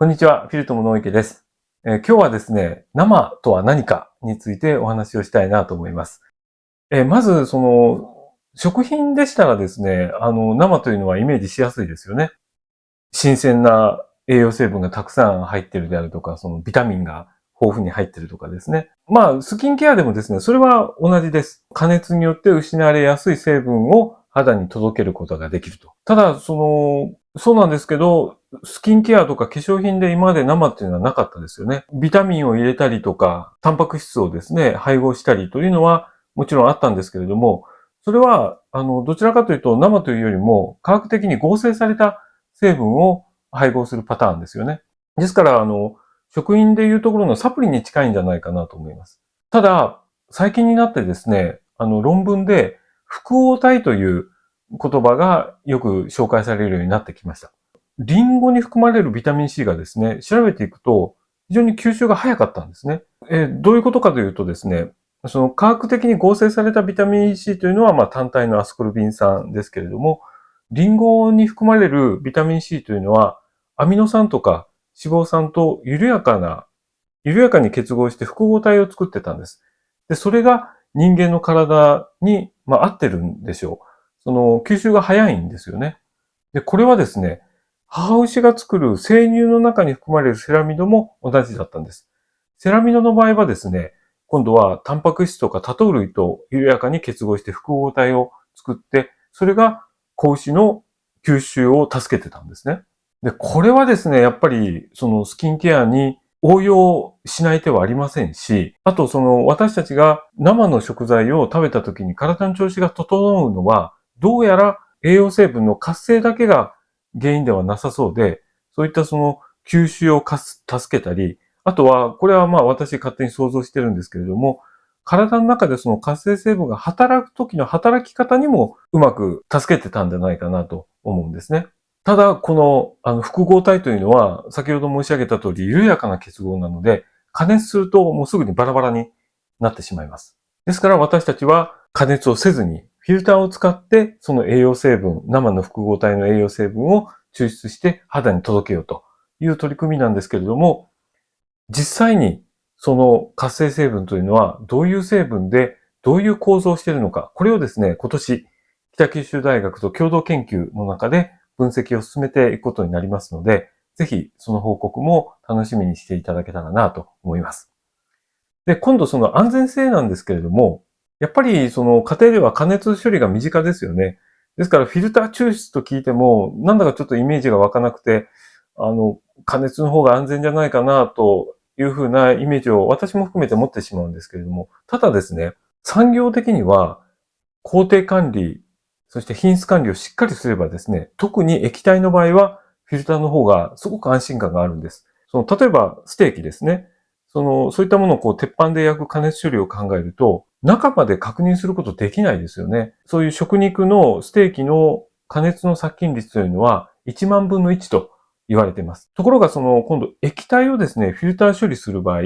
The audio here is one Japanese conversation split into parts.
こんにちは、フィルトムの池です。今日はですね、生とは何かについてお話をしたいなと思います。まず、食品でしたらですね、生というのはイメージしやすいですよね。新鮮な栄養成分がたくさん入っているであるとか、そのビタミンが豊富に入っているとかですね。まあ、スキンケアでもですね、それは同じです。加熱によって失われやすい成分を肌に届けることができると。ただ、そうなんですけど、スキンケアとか化粧品で今まで生っていうのはなかったですよね。ビタミンを入れたりとか、タンパク質をですね、配合したりというのはもちろんあったんですけれども、それは、どちらかというと生というよりも科学的に合成された成分を配合するパターンですよね。ですから、食品でいうところのサプリに近いんじゃないかなと思います。ただ、最近になってですね、論文で複合体という言葉がよく紹介されるようになってきました。リンゴに含まれるビタミン C がですね、調べていくと非常に吸収が早かったんですね。どういうことかというとですね、その科学的に合成されたビタミン C というのは、単体のアスコルビン酸ですけれども、リンゴに含まれるビタミン C というのは、アミノ酸とか脂肪酸と緩やかに結合して複合体を作ってたんです。で、それが人間の体に、合ってるんでしょう。吸収が早いんですよね。で、これはですね、母牛が作る生乳の中に含まれるセラミドも同じだったんです。セラミドの場合はですね、今度はタンパク質とか多糖類と緩やかに結合して複合体を作って、それが子牛の吸収を助けてたんですね。で、これはですね、やっぱりそのスキンケアに応用しない手はありませんし、あと私たちが生の食材を食べた時に体の調子が整うのは、どうやら栄養成分の活性だけが原因ではなさそうで、そういった吸収を助けたり、あとは、これは私勝手に想像してるんですけれども、体の中でその活性成分が働く時の働き方にもうまく助けてたんじゃないかなと思うんですね。ただ、複合体というのは、先ほど申し上げた通り、緩やかな結合なので、加熱するともうすぐにバラバラになってしまいます。ですから私たちは加熱をせずに、フィルターを使って、その栄養成分、生の複合体の栄養成分を抽出して肌に届けようという取り組みなんですけれども、実際にその活性成分というのはどういう成分でどういう構造をしているのか、これをですね、今年北九州大学と共同研究の中で分析を進めていくことになりますので、ぜひその報告も楽しみにしていただけたらなと思います。で、今度その安全性なんですけれども、やっぱりその家庭では加熱処理が身近ですよね。ですからフィルター抽出と聞いても、なんだかちょっとイメージが湧かなくて、加熱の方が安全じゃないかなというふうなイメージを私も含めて持ってしまうんですけれども、ただですね、産業的には工程管理、そして品質管理をしっかりすればですね、特に液体の場合はフィルターの方がすごく安心感があるんです。例えばステーキですね。そういったものを鉄板で焼く加熱処理を考えると、中まで確認することできないですよね。そういう食肉のステーキの加熱の殺菌率というのは1万分の1と言われています。ところが今度液体をですね、フィルター処理する場合、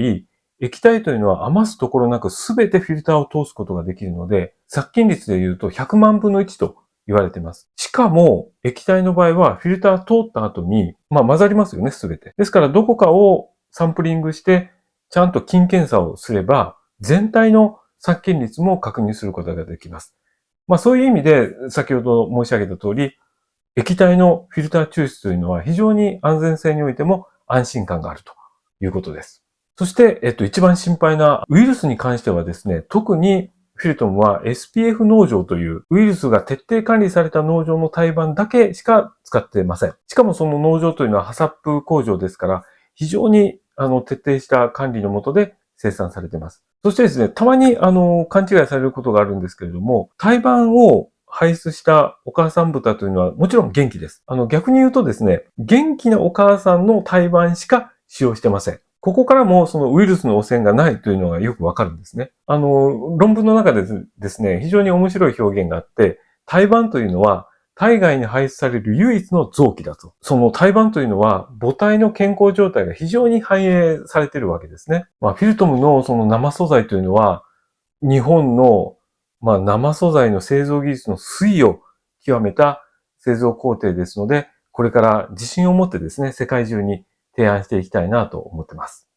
液体というのは余すところなくすべてフィルターを通すことができるので、殺菌率で言うと100万分の1と言われています。しかも、液体の場合はフィルター通った後に、混ざりますよね、すべて。ですからどこかをサンプリングして、ちゃんと菌検査をすれば、全体の殺菌率も確認することができます。そういう意味で、先ほど申し上げた通り、液体のフィルター抽出というのは非常に安全性においても安心感があるということです。そして、一番心配なウイルスに関してはですね、特にフィルトンは SPF 農場というウイルスが徹底管理された農場の胎盤だけしか使っていません。しかもその農場というのはハサップ工場ですから、非常に徹底した管理のもとで生産されています。そしてですね、たまに勘違いされることがあるんですけれども、胎盤を排出したお母さん豚というのはもちろん元気です。逆に言うとですね、元気なお母さんの胎盤しか使用してません。ここからもそのウイルスの汚染がないというのがよくわかるんですね。論文の中でですね、非常に面白い表現があって、胎盤というのは体外に排出される唯一の臓器だと。その胎盤というのは母体の健康状態が非常に反映されているわけですね。フィルトムのその生素材というのは日本の生素材の製造技術の粋を極めた製造工程ですので、これから自信を持ってですね、世界中に提案していきたいなと思ってます。